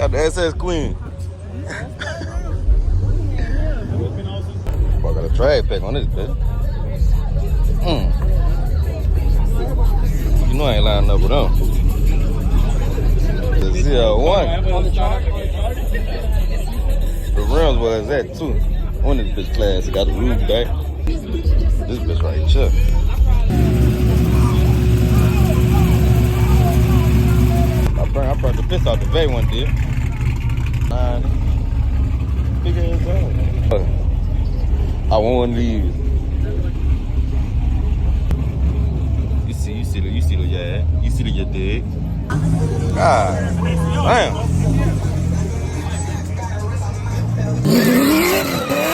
Got the SS Queen. I got a drag pack on this bitch. You know I ain't lining up with them. The ZL1. The rims was that too. On this bitch class, it got the roof back. This bitch right here. I brought the piss out the bay one day. Big ass dog. I want one of these. You see the yeah. You see the your dig. God damn.